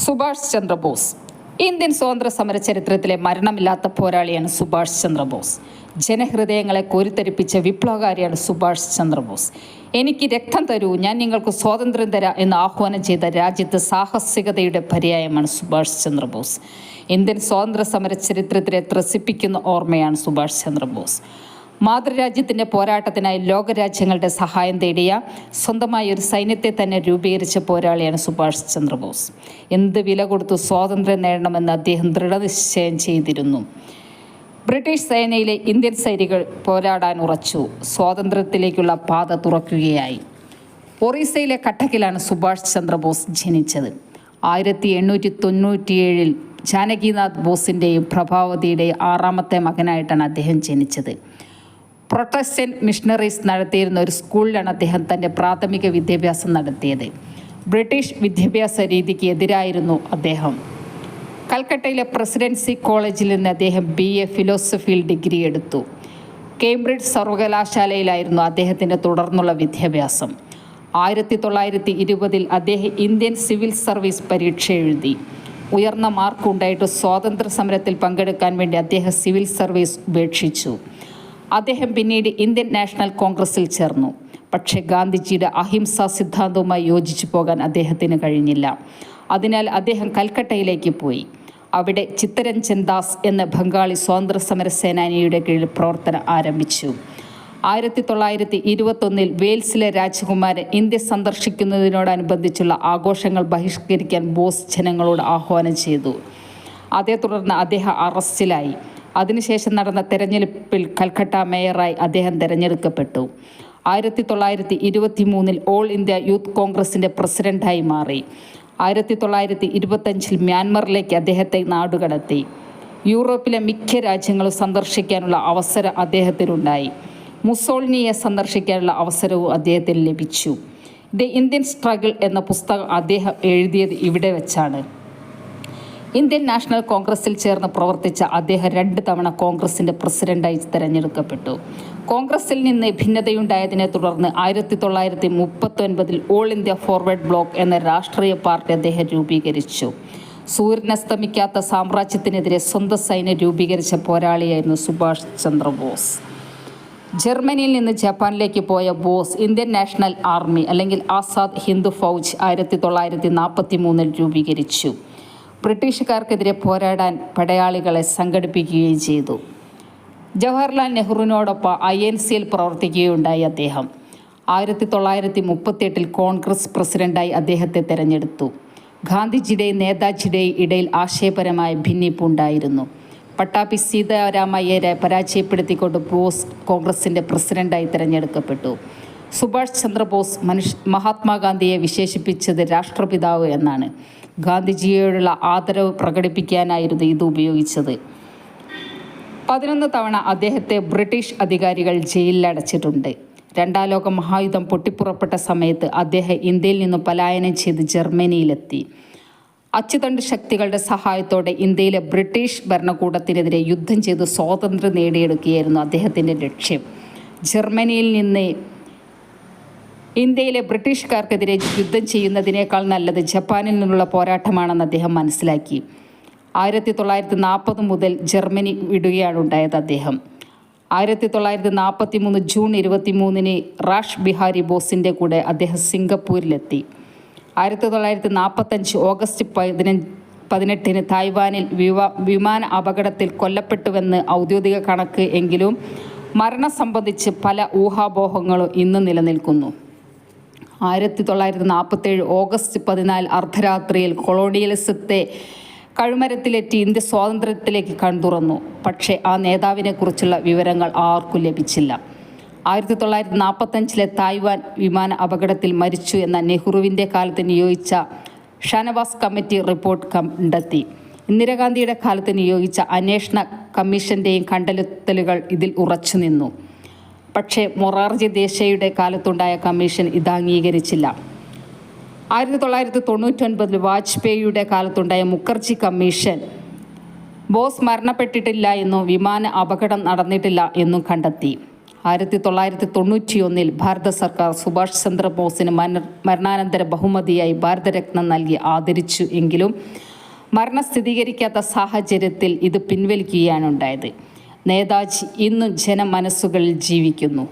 Subhash Chandrabose. Indian സ്വാതന്ത്ര്യ സമര ചരിത്രത്തിലെ മരണമില്ലാത്ത പോരാളിയാണ് സുഭാഷ് ചന്ദ്രബോസ്. ജനഹൃദയങ്ങളെ കോരിത്തരിപ്പിച്ച വിപ്ലവകാരിയാണ് സുഭാഷ് ചന്ദ്രബോസ്. എനിക്ക് രക്തം തരൂ, ഞാൻ നിങ്ങൾക്ക് സ്വാതന്ത്ര്യം തരാം എന്ന് ആഹ്വാനം ചെയ്ത രാജ്യത്ത് സാഹസികതയുടെ പര്യായമാണ് സുഭാഷ് ചന്ദ്രബോസ്. ഇന്ത്യൻ സ്വാതന്ത്ര്യ സമര ചരിത്രത്തിലെ ത്രസിപ്പിക്കുന്ന ഓർമ്മയാണ് സുഭാഷ് ചന്ദ്രബോസ്. മാതൃരാജ്യത്തിൻ്റെ പോരാട്ടത്തിനായി ലോകരാജ്യങ്ങളുടെ സഹായം തേടിയ സ്വന്തമായ ഒരു സൈന്യത്തെ തന്നെ രൂപീകരിച്ച പോരാളിയാണ് സുഭാഷ് ചന്ദ്രബോസ്. എന്ത് വില കൊടുത്തു സ്വാതന്ത്ര്യം നേടണമെന്ന് അദ്ദേഹം ദൃഢനിശ്ചയം ചെയ്തിരുന്നു. ബ്രിട്ടീഷ് സേനയിലെ ഇന്ത്യൻ സൈനികർ പോരാടാൻ ഉറച്ചു. സ്വാതന്ത്ര്യത്തിലേക്കുള്ള പാത തുറക്കുകയായി. ഒറീസയിലെ കട്ടക്കിലാണ് സുഭാഷ് ചന്ദ്രബോസ് ജനിച്ചത്. 1897 ജാനകിനാഥ് ബോസിൻ്റെയും പ്രഭാവതിയുടെയും 6ാമത്തെ മകനായിട്ടാണ് അദ്ദേഹം ജനിച്ചത്. പ്രൊട്ടസ്റ്റന്റ് മിഷണറീസ് നടത്തിയിരുന്ന ഒരു സ്കൂളിലാണ് അദ്ദേഹം തൻ്റെ പ്രാഥമിക വിദ്യാഭ്യാസം നടത്തിയത്. ബ്രിട്ടീഷ് വിദ്യാഭ്യാസ രീതിക്ക് എതിരായിരുന്നു അദ്ദേഹം. കൽക്കട്ടയിലെ പ്രസിഡൻസി കോളേജിൽ നിന്ന് അദ്ദേഹം BA ഫിലോസഫിയിൽ ഡിഗ്രി എടുത്തു. കേംബ്രിഡ്ജ് സർവകലാശാലയിലായിരുന്നു അദ്ദേഹത്തിൻ്റെ തുടർന്നുള്ള വിദ്യാഭ്യാസം. 1920 അദ്ദേഹം ഇന്ത്യൻ സിവിൽ സർവീസ് പരീക്ഷ എഴുതി. ഉയർന്ന മാർക്ക് ഉണ്ടായിട്ട് സ്വാതന്ത്ര്യ സമരത്തിൽ പങ്കെടുക്കാൻ വേണ്ടി അദ്ദേഹം സിവിൽ സർവീസ് ഉപേക്ഷിച്ചു. അദ്ദേഹം പിന്നീട് ഇന്ത്യൻ നാഷണൽ കോൺഗ്രസിൽ ചേർന്നു. പക്ഷേ ഗാന്ധിജിയുടെ അഹിംസാ സിദ്ധാന്തവുമായി യോജിച്ചു പോകാൻ അദ്ദേഹത്തിന് കഴിഞ്ഞില്ല. അതിനാൽ അദ്ദേഹം കൽക്കട്ടയിലേക്ക് പോയി. അവിടെ ചിത്തരഞ്ജൻ ദാസ് എന്ന ബംഗാളി സ്വാതന്ത്ര്യ സമര സേനാനിയുടെ കീഴിൽ പ്രവർത്തനം ആരംഭിച്ചു. 1921 വെയിൽസിലെ രാജകുമാരൻ ഇന്ത്യ സന്ദർശിക്കുന്നതിനോടനുബന്ധിച്ചുള്ള ആഘോഷങ്ങൾ ബഹിഷ്കരിക്കാൻ ബോസ് ജനങ്ങളോട് ആഹ്വാനം ചെയ്തു. അതേ തുടർന്ന് അദ്ദേഹം അറസ്റ്റിലായി. അതിനുശേഷം നടന്ന തെരഞ്ഞെടുപ്പിൽ കൽക്കട്ട മേയറായി അദ്ദേഹം തിരഞ്ഞെടുക്കപ്പെട്ടു. 1923 ഓൾ ഇന്ത്യ യൂത്ത് കോൺഗ്രസിൻ്റെ പ്രസിഡന്റായി മാറി. 1925 മ്യാൻമറിലേക്ക് അദ്ദേഹത്തെ നാടുകടത്തി. യൂറോപ്പിലെ മിക്ക രാജ്യങ്ങളും സന്ദർശിക്കാനുള്ള അവസരം അദ്ദേഹത്തിനുണ്ടായി. മുസോളിനിയെ സന്ദർശിക്കാനുള്ള അവസരവും അദ്ദേഹത്തിന് ലഭിച്ചു. ദി ഇന്ത്യൻ സ്ട്രഗിൾ എന്ന പുസ്തകം അദ്ദേഹം എഴുതിയത് ഇവിടെ വെച്ചാണ്. ഇന്ത്യൻ നാഷണൽ കോൺഗ്രസിൽ ചേർന്ന് പ്രവർത്തിച്ച അദ്ദേഹം 2 തവണ കോൺഗ്രസിൻ്റെ പ്രസിഡന്റായി തിരഞ്ഞെടുക്കപ്പെട്ടു. കോൺഗ്രസിൽ നിന്ന് ഭിന്നതയുണ്ടായതിനെ തുടർന്ന് 1939 ഓൾ ഇന്ത്യ ഫോർവേഡ് ബ്ലോക്ക് എന്ന രാഷ്ട്രീയ പാർട്ടി അദ്ദേഹം രൂപീകരിച്ചു. സൂര്യനസ്തമിക്കാത്ത സാമ്രാജ്യത്തിനെതിരെ സ്വന്തം സൈന്യം രൂപീകരിച്ച പോരാളിയായിരുന്നു സുഭാഷ് ചന്ദ്രബോസ്. ജർമ്മനിയിൽ നിന്ന് ജപ്പാനിലേക്ക് പോയ ബോസ് ഇന്ത്യൻ നാഷണൽ ആർമി അല്ലെങ്കിൽ ആസാദ് ഹിന്ദ് ഫൗജ് 1943 രൂപീകരിച്ചു. ബ്രിട്ടീഷുകാർക്കെതിരെ പോരാടാൻ പടയാളികളെ സംഘടിപ്പിക്കുകയും ചെയ്തു. ജവഹർലാൽ നെഹ്റുവിനോടൊപ്പം INCയിൽ പ്രവർത്തിക്കുകയുണ്ടായി. അദ്ദേഹം 1938 കോൺഗ്രസ് പ്രസിഡന്റായി അദ്ദേഹത്തെ തെരഞ്ഞെടുത്തു. ഗാന്ധിജിയുടെയും നേതാജിയുടെയും ഇടയിൽ ആശയപരമായ ഭിന്നിപ്പുണ്ടായിരുന്നു. പട്ടാഭി സീതാരാമയ്യരെ പരാജയപ്പെടുത്തിക്കൊണ്ട് ബോസ് കോൺഗ്രസിൻ്റെ പ്രസിഡന്റായി തിരഞ്ഞെടുക്കപ്പെട്ടു. സുഭാഷ് ചന്ദ്രബോസ് മഹാത്മാഗാന്ധിയെ വിശേഷിപ്പിച്ചത് രാഷ്ട്രപിതാവ് എന്നാണ്. ഗാന്ധിജിയോടുള്ള ആദരവ് പ്രകടിപ്പിക്കാനായിരുന്നു ഇത് ഉപയോഗിച്ചത്. 11 തവണ അദ്ദേഹത്തെ ബ്രിട്ടീഷ് അധികാരികൾ ജയിലിൽ അടച്ചിട്ടുണ്ട്. 2ാം ലോക മഹായുദ്ധം പൊട്ടിപ്പുറപ്പെട്ട സമയത്ത് അദ്ദേഹം ഇന്ത്യയിൽ നിന്നും പലായനം ചെയ്ത് ജർമ്മനിയിലെത്തി. അച്ചുതണ്ട് ശക്തികളുടെ സഹായത്തോടെ ഇന്ത്യയിലെ ബ്രിട്ടീഷ് ഭരണകൂടത്തിനെതിരെ യുദ്ധം ചെയ്ത് സ്വാതന്ത്ര്യം നേടിയെടുക്കുകയായിരുന്നു അദ്ദേഹത്തിൻ്റെ ലക്ഷ്യം. ജർമ്മനിയിൽ നിന്ന് ഇന്ത്യയിലെ ബ്രിട്ടീഷുകാർക്കെതിരെ യുദ്ധം ചെയ്യുന്നതിനേക്കാൾ നല്ലത് ജപ്പാനിൽ നിന്നുള്ള പോരാട്ടമാണെന്ന് അദ്ദേഹം മനസ്സിലാക്കി. 1940 മുതൽ ജർമ്മനി വിടുകയാണ് ഉണ്ടായത്. അദ്ദേഹം 1943 ജൂൺ 23 റാഷ് ബിഹാരി ബോസിൻ്റെ കൂടെ അദ്ദേഹം സിംഗപ്പൂരിലെത്തി. 1945 ഓഗസ്റ്റ് 18 തായ്വാനിൽ വിമാന അപകടത്തിൽ കൊല്ലപ്പെട്ടുവെന്ന് ഔദ്യോഗിക കണക്ക് എങ്കിലും മരണം സംബന്ധിച്ച് പല ഊഹാപോഹങ്ങളും ഇന്ന് നിലനിൽക്കുന്നു. 1947 ഓഗസ്റ്റ് 14 അർദ്ധരാത്രിയിൽ കൊളോണിയലിസത്തെ കഴുമരത്തിലെത്തി ഇന്ത്യ സ്വാതന്ത്ര്യത്തിലേക്ക് കൺതുറന്നു. പക്ഷേ ആ നേതാവിനെക്കുറിച്ചുള്ള വിവരങ്ങൾ ആർക്കും ലഭിച്ചില്ല. 1945 തായ്വാൻ വിമാന അപകടത്തിൽ മരിച്ചു എന്ന നെഹ്റുവിൻ്റെ കാലത്ത് നിയോഗിച്ച ഷാനവാസ് കമ്മിറ്റി റിപ്പോർട്ട് കണ്ടെത്തി. ഇന്ദിരാഗാന്ധിയുടെ കാലത്ത് നിയോഗിച്ച അന്വേഷണ കമ്മീഷൻ്റെയും കണ്ടെത്തലുകൾ ഇതിൽ ഉറച്ചു നിന്നു. പക്ഷേ മൊറാർജി ദേശായിയുടെ കാലത്തുണ്ടായ കമ്മീഷൻ ഇത് അംഗീകരിച്ചില്ല. 1999 വാജ്പേയിയുടെ കാലത്തുണ്ടായ മുഖർജി കമ്മീഷൻ ബോസ് മരണപ്പെട്ടിട്ടില്ല എന്നും വിമാന അപകടം നടന്നിട്ടില്ല എന്നും കണ്ടെത്തി. 1991 ഭാരത സർക്കാർ സുഭാഷ് ചന്ദ്രബോസിന് മരണാനന്തര ബഹുമതിയായി ഭാരതരത്ന നൽകി ആദരിച്ചു. എങ്കിലും മരണം സ്ഥിരീകരിക്കാത്ത സാഹചര്യത്തിൽ ഇത് പിൻവലിക്കുകയാണ് ഉണ്ടായത്. നേതാജി ഇന്നും ജനമനസ്സുകളിൽ ജീവിക്കുന്നു.